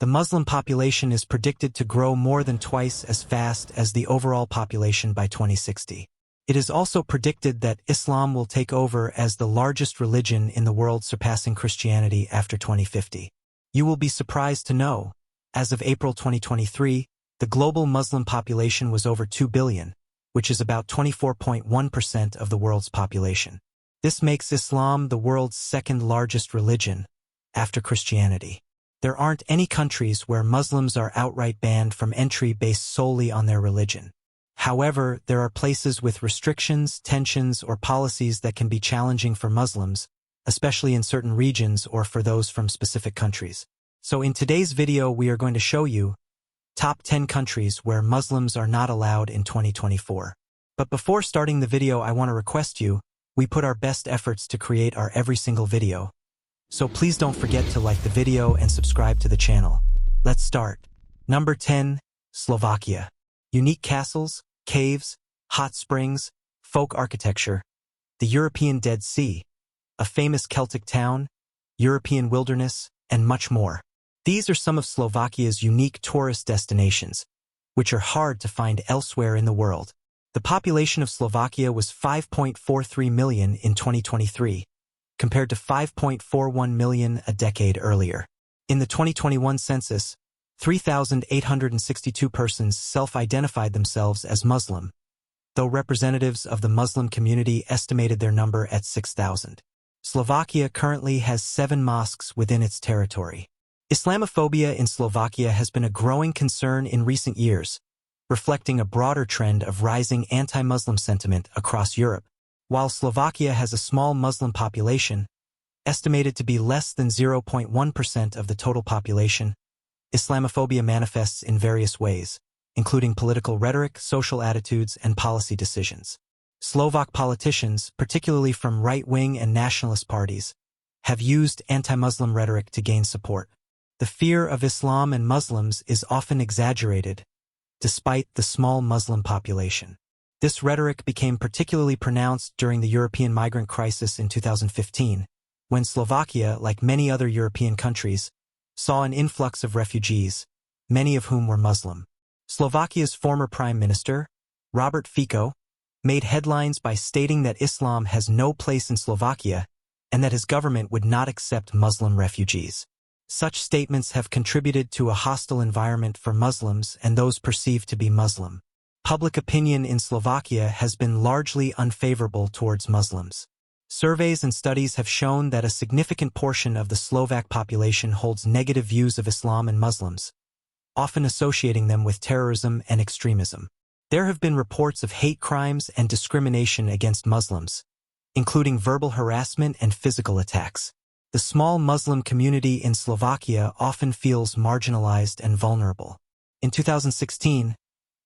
The Muslim population is predicted to grow more than twice as fast as the overall population by 2060. It is also predicted that Islam will take over as the largest religion in the world, surpassing Christianity after 2050. You will be surprised to know, as of April 2023, the global Muslim population was over 2 billion, which is about 24.1% of the world's population. This makes Islam the world's second largest religion, after Christianity. There aren't any countries where Muslims are outright banned from entry based solely on their religion. However, there are places with restrictions, tensions, or policies that can be challenging for Muslims, especially in certain regions or for those from specific countries. So in today's video, we are going to show you top 10 countries where Muslims are not allowed in 2024. But before starting the video, I want to request you, we put our best efforts to create our every single video. So please don't forget to like the video and subscribe to the channel. Let's start. Number 10, Slovakia. Unique castles, caves, hot springs, folk architecture, the European Dead Sea, a famous Celtic town, European wilderness, and much more. These are some of Slovakia's unique tourist destinations, which are hard to find elsewhere in the world. The population of Slovakia was 5.43 million in 2023, compared to 5.41 million a decade earlier. In the 2021 census, 3,862 persons self-identified themselves as Muslim, though representatives of the Muslim community estimated their number at 6,000. Slovakia currently has 7 mosques within its territory. Islamophobia in Slovakia has been a growing concern in recent years, reflecting a broader trend of rising anti-Muslim sentiment across Europe. While Slovakia has a small Muslim population, estimated to be less than 0.1% of the total population, Islamophobia manifests in various ways, including political rhetoric, social attitudes, and policy decisions. Slovak politicians, particularly from right-wing and nationalist parties, have used anti-Muslim rhetoric to gain support. The fear of Islam and Muslims is often exaggerated, despite the small Muslim population. This rhetoric became particularly pronounced during the European migrant crisis in 2015, when Slovakia, like many other European countries, saw an influx of refugees, many of whom were Muslim. Slovakia's former Prime Minister, Robert Fico, made headlines by stating that Islam has no place in Slovakia and that his government would not accept Muslim refugees. Such statements have contributed to a hostile environment for Muslims and those perceived to be Muslim. Public opinion in Slovakia has been largely unfavorable towards Muslims. Surveys and studies have shown that a significant portion of the Slovak population holds negative views of Islam and Muslims, often associating them with terrorism and extremism. There have been reports of hate crimes and discrimination against Muslims, including verbal harassment and physical attacks. The small Muslim community in Slovakia often feels marginalized and vulnerable. In 2016,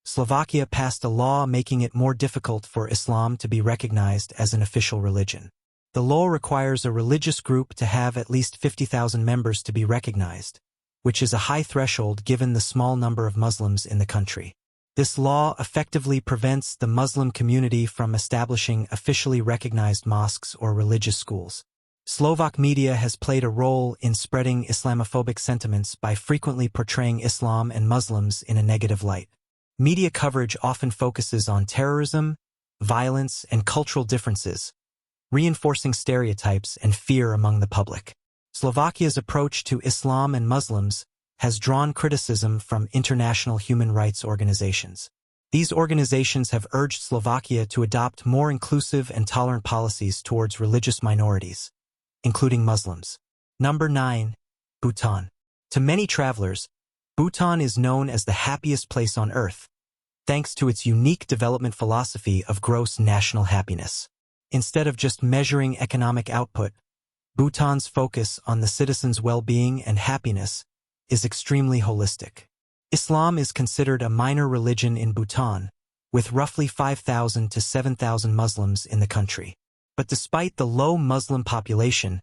Slovakia passed a law making it more difficult for Islam to be recognized as an official religion. The law requires a religious group to have at least 50,000 members to be recognized, which is a high threshold given the small number of Muslims in the country. This law effectively prevents the Muslim community from establishing officially recognized mosques or religious schools. Slovak media has played a role in spreading Islamophobic sentiments by frequently portraying Islam and Muslims in a negative light. Media coverage often focuses on terrorism, violence, and cultural differences, reinforcing stereotypes and fear among the public. Slovakia's approach to Islam and Muslims has drawn criticism from international human rights organizations. These organizations have urged Slovakia to adopt more inclusive and tolerant policies towards religious minorities, including Muslims. Number 9. Bhutan. To many travelers, Bhutan is known as the happiest place on earth, thanks to its unique development philosophy of gross national happiness. Instead of just measuring economic output, Bhutan's focus on the citizens' well-being and happiness is extremely holistic. Islam is considered a minor religion in Bhutan, with roughly 5,000 to 7,000 Muslims in the country. But despite the low Muslim population,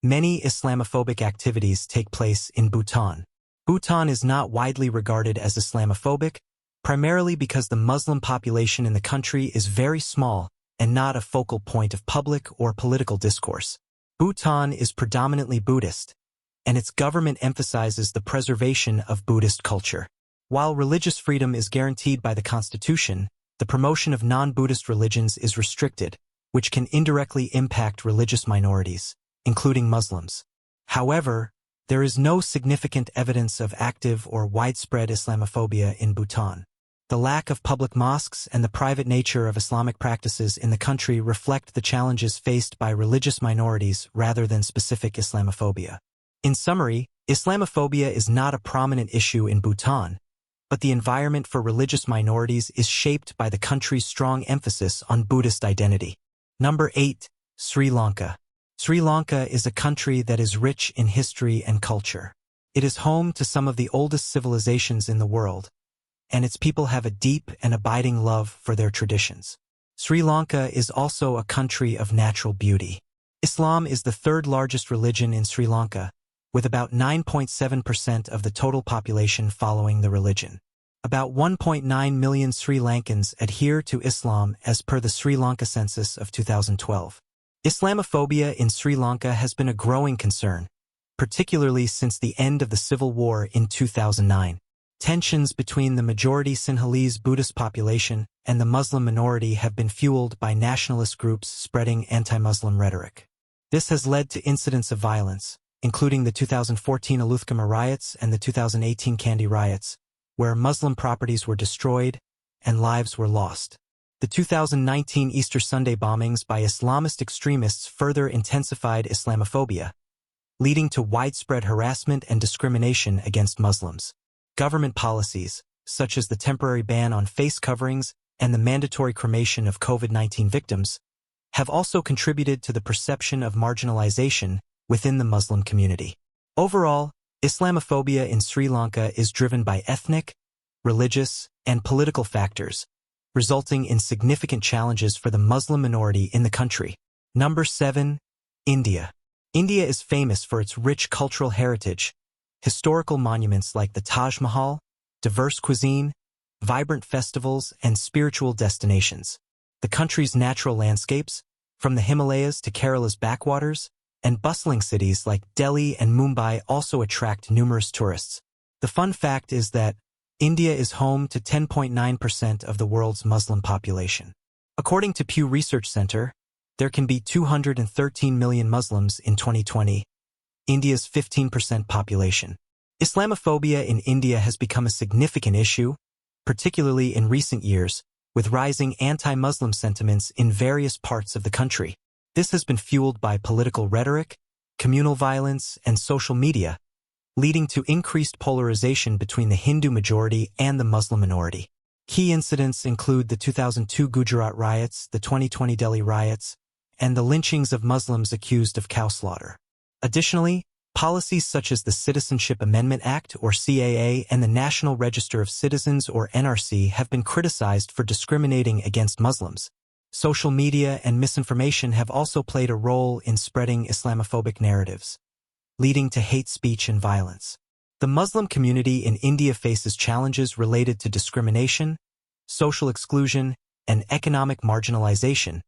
many Islamophobic activities take place in Bhutan. Bhutan is not widely regarded as Islamophobic, primarily because the Muslim population in the country is very small and not a focal point of public or political discourse. Bhutan is predominantly Buddhist, and its government emphasizes the preservation of Buddhist culture. While religious freedom is guaranteed by the constitution, the promotion of non-Buddhist religions is restricted, which can indirectly impact religious minorities, including Muslims. However, there is no significant evidence of active or widespread Islamophobia in Bhutan. The lack of public mosques and the private nature of Islamic practices in the country reflect the challenges faced by religious minorities rather than specific Islamophobia. In summary, Islamophobia is not a prominent issue in Bhutan, but the environment for religious minorities is shaped by the country's strong emphasis on Buddhist identity. Number 8. Sri Lanka. Sri Lanka is a country that is rich in history and culture. It is home to some of the oldest civilizations in the world, and its people have a deep and abiding love for their traditions. Sri Lanka is also a country of natural beauty. Islam is the third largest religion in Sri Lanka, with about 9.7% of the total population following the religion. About 1.9 million Sri Lankans adhere to Islam as per the Sri Lanka census of 2012. Islamophobia in Sri Lanka has been a growing concern, particularly since the end of the civil war in 2009. Tensions between the majority Sinhalese Buddhist population and the Muslim minority have been fueled by nationalist groups spreading anti-Muslim rhetoric. This has led to incidents of violence, including the 2014 Aluthkama riots and the 2018 Kandy riots, where Muslim properties were destroyed and lives were lost. The 2019 Easter Sunday bombings by Islamist extremists further intensified Islamophobia, leading to widespread harassment and discrimination against Muslims. Government policies, such as the temporary ban on face coverings and the mandatory cremation of COVID-19 victims, have also contributed to the perception of marginalization within the Muslim community. Overall, Islamophobia in Sri Lanka is driven by ethnic, religious, and political factors, resulting in significant challenges for the Muslim minority in the country. Number 7. India. India is famous for its rich cultural heritage, historical monuments like the Taj Mahal, diverse cuisine, vibrant festivals, and spiritual destinations. The country's natural landscapes, from the Himalayas to Kerala's backwaters, and bustling cities like Delhi and Mumbai also attract numerous tourists. The fun fact is that India is home to 10.9% of the world's Muslim population. According to Pew Research Center, there can be 213 million Muslims in 2020, India's 15% population. Islamophobia in India has become a significant issue, particularly in recent years, with rising anti-Muslim sentiments in various parts of the country. This has been fueled by political rhetoric, communal violence, and social media, leading to increased polarization between the Hindu majority and the Muslim minority. Key incidents include the 2002 Gujarat riots, the 2020 Delhi riots, and the lynchings of Muslims accused of cow slaughter. Additionally, policies such as the Citizenship Amendment Act, or CAA, and the National Register of Citizens, or NRC, have been criticized for discriminating against Muslims. Social media and misinformation have also played a role in spreading Islamophobic narratives, leading to hate speech and violence. The Muslim community in India faces challenges related to discrimination, social exclusion, and economic marginalization,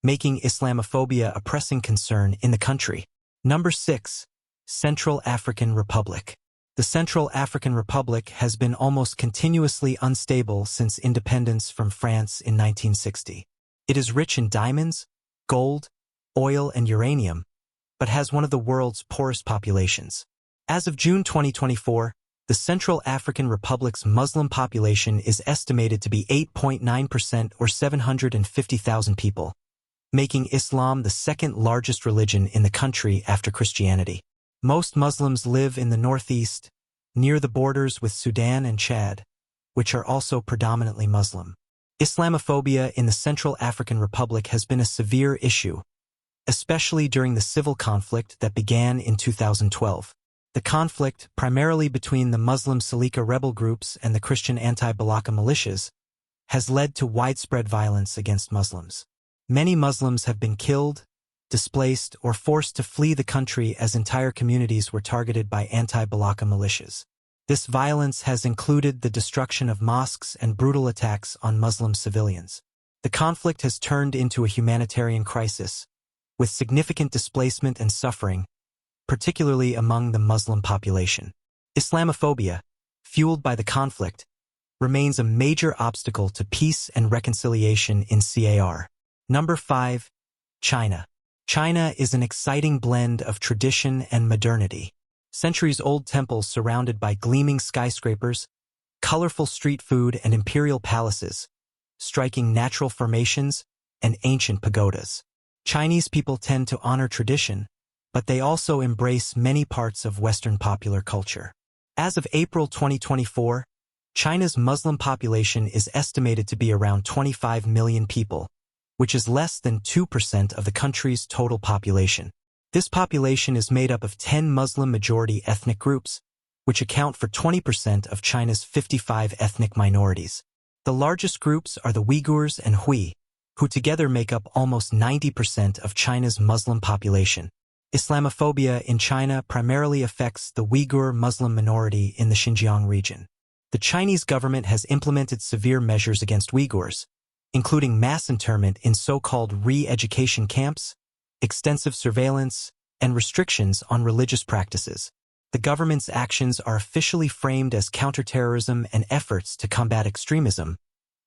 making Islamophobia a pressing concern in the country. Number 6. Central African Republic. The Central African Republic has been almost continuously unstable since independence from France in 1960. It is rich in diamonds, gold, oil, and uranium, but has one of the world's poorest populations. As of June 2024, the Central African Republic's Muslim population is estimated to be 8.9% or 750,000 people, making Islam the second largest religion in the country after Christianity. Most Muslims live in the northeast, near the borders with Sudan and Chad, which are also predominantly Muslim. Islamophobia in the Central African Republic has been a severe issue, especially during the civil conflict that began in 2012. The conflict, primarily between the Muslim Salika rebel groups and the Christian anti-Balaka militias, has led to widespread violence against Muslims. Many Muslims have been killed, displaced, or forced to flee the country as entire communities were targeted by anti-Balaka militias. This violence has included the destruction of mosques and brutal attacks on Muslim civilians. The conflict has turned into a humanitarian crisis, with significant displacement and suffering, particularly among the Muslim population. Islamophobia, fueled by the conflict, remains a major obstacle to peace and reconciliation in CAR. Number 5. China. China is an exciting blend of tradition and modernity. Centuries-old temples surrounded by gleaming skyscrapers, colorful street food and imperial palaces, striking natural formations, and ancient pagodas. Chinese people tend to honor tradition, but they also embrace many parts of Western popular culture. As of April 2024, China's Muslim population is estimated to be around 25 million people, which is less than 2% of the country's total population. This population is made up of 10 Muslim-majority ethnic groups, which account for 20% of China's 55 ethnic minorities. The largest groups are the Uyghurs and Hui, who together make up almost 90% of China's Muslim population. Islamophobia in China primarily affects the Uyghur Muslim minority in the Xinjiang region. The Chinese government has implemented severe measures against Uyghurs, including mass internment in so-called re-education camps, extensive surveillance, and restrictions on religious practices. The government's actions are officially framed as counterterrorism and efforts to combat extremism,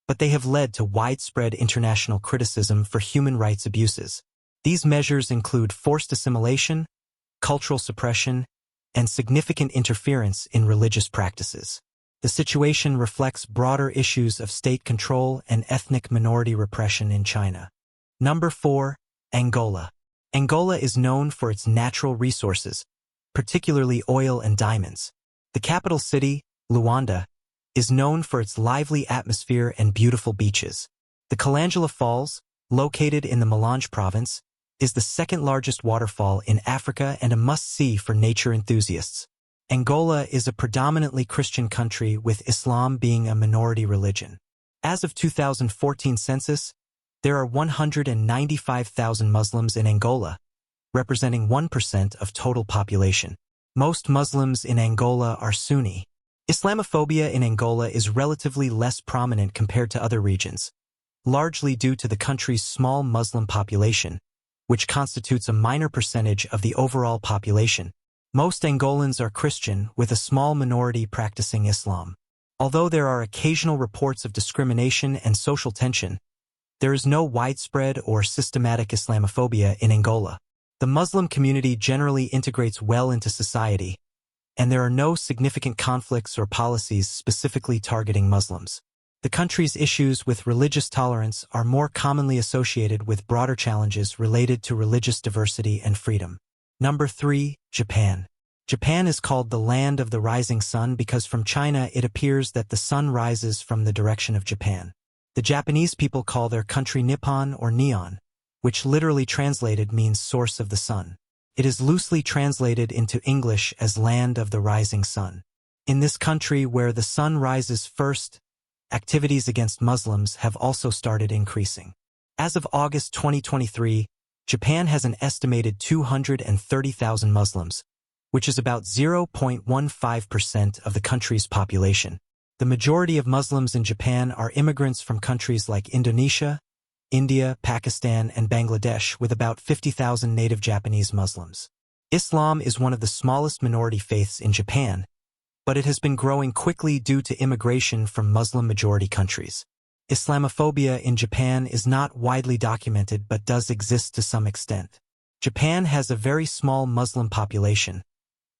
but they have led to widespread international criticism for human rights abuses. These measures include forced assimilation, cultural suppression, and significant interference in religious practices. The situation reflects broader issues of state control and ethnic minority repression in China. Number 4. Angola. Angola is known for its natural resources, particularly oil and diamonds. The capital city, Luanda, is known for its lively atmosphere and beautiful beaches. The Kalangala Falls, located in the Malanje province, is the second-largest waterfall in Africa and a must-see for nature enthusiasts. Angola is a predominantly Christian country, with Islam being a minority religion. As of 2014 census, there are 195,000 Muslims in Angola, representing 1% of total population. Most Muslims in Angola are Sunni. Islamophobia in Angola is relatively less prominent compared to other regions, largely due to the country's small Muslim population, which constitutes a minor percentage of the overall population. Most Angolans are Christian, with a small minority practicing Islam. Although there are occasional reports of discrimination and social tension, there is no widespread or systematic Islamophobia in Angola. The Muslim community generally integrates well into society, and there are no significant conflicts or policies specifically targeting Muslims. The country's issues with religious tolerance are more commonly associated with broader challenges related to religious diversity and freedom. Number 3. Japan. Japan is called the land of the rising sun because from China it appears that the sun rises from the direction of Japan. The Japanese people call their country Nippon or Neon, which literally translated means source of the sun. It is loosely translated into English as land of the rising sun. In this country where the sun rises first, activities against Muslims have also started increasing. As of August 2023, Japan has an estimated 230,000 Muslims, which is about 0.15% of the country's population. The majority of Muslims in Japan are immigrants from countries like Indonesia, India, Pakistan, and Bangladesh, with about 50,000 native Japanese Muslims. Islam is one of the smallest minority faiths in Japan, but it has been growing quickly due to immigration from Muslim-majority countries. Islamophobia in Japan is not widely documented but does exist to some extent. Japan has a very small Muslim population,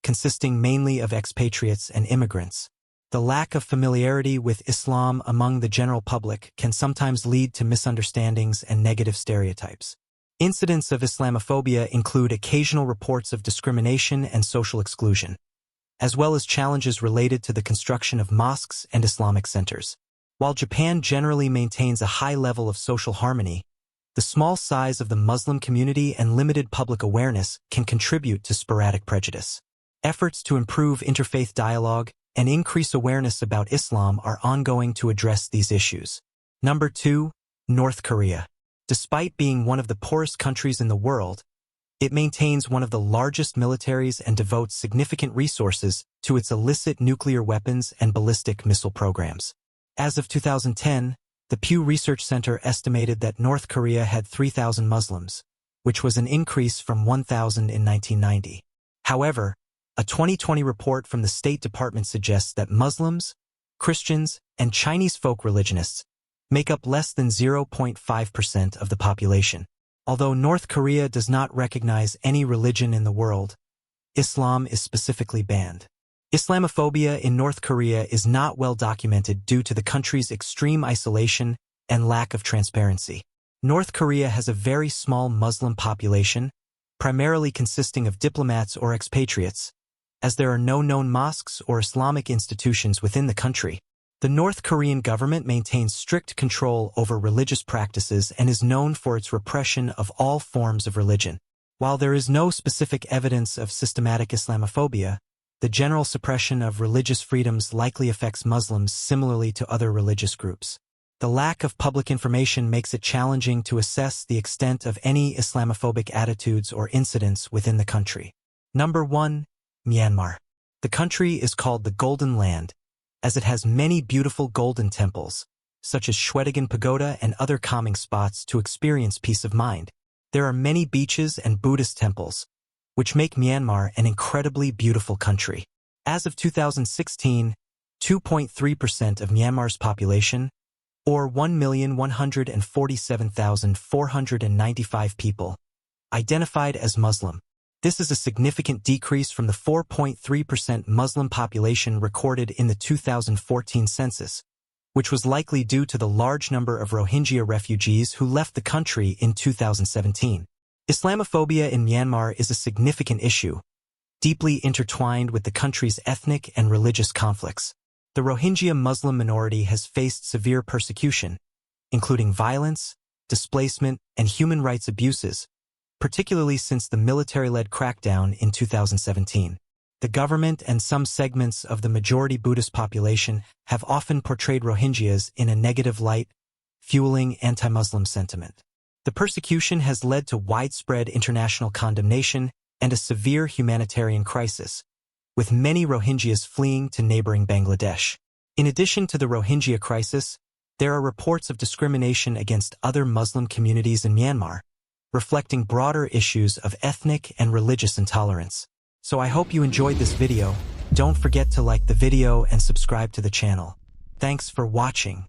consisting mainly of expatriates and immigrants. The lack of familiarity with Islam among the general public can sometimes lead to misunderstandings and negative stereotypes. Incidents of Islamophobia include occasional reports of discrimination and social exclusion, as well as challenges related to the construction of mosques and Islamic centers. While Japan generally maintains a high level of social harmony, the small size of the Muslim community and limited public awareness can contribute to sporadic prejudice. Efforts to improve interfaith dialogue and increase awareness about Islam are ongoing to address these issues. Number 2. North Korea. Despite being one of the poorest countries in the world, it maintains one of the largest militaries and devotes significant resources to its illicit nuclear weapons and ballistic missile programs. As of 2010, the Pew Research Center estimated that North Korea had 3,000 Muslims, which was an increase from 1,000 in 1990. However, a 2020 report from the State Department suggests that Muslims, Christians, and Chinese folk religionists make up less than 0.5% of the population. Although North Korea does not recognize any religion in the world, Islam is specifically banned. Islamophobia in North Korea is not well documented due to the country's extreme isolation and lack of transparency. North Korea has a very small Muslim population, primarily consisting of diplomats or expatriates, as there are no known mosques or Islamic institutions within the country. The North Korean government maintains strict control over religious practices and is known for its repression of all forms of religion. While there is no specific evidence of systematic Islamophobia, the general suppression of religious freedoms likely affects Muslims similarly to other religious groups. The lack of public information makes it challenging to assess the extent of any Islamophobic attitudes or incidents within the country. Number 1. Myanmar. The country is called the Golden Land, as it has many beautiful golden temples, such as Shwedagon Pagoda and other calming spots to experience peace of mind. There are many beaches and Buddhist temples, which make Myanmar an incredibly beautiful country. As of 2016, 2.3% of Myanmar's population, or 1,147,495 people, identified as Muslim. This is a significant decrease from the 4.3% Muslim population recorded in the 2014 census, which was likely due to the large number of Rohingya refugees who left the country in 2017. Islamophobia in Myanmar is a significant issue, deeply intertwined with the country's ethnic and religious conflicts. The Rohingya Muslim minority has faced severe persecution, including violence, displacement, and human rights abuses, particularly since the military-led crackdown in 2017. The government and some segments of the majority Buddhist population have often portrayed Rohingyas in a negative light, fueling anti-Muslim sentiment. The persecution has led to widespread international condemnation and a severe humanitarian crisis, with many Rohingyas fleeing to neighboring Bangladesh. In addition to the Rohingya crisis, there are reports of discrimination against other Muslim communities in Myanmar, reflecting broader issues of ethnic and religious intolerance. So I hope you enjoyed this video. Don't forget to like the video and subscribe to the channel. Thanks for watching.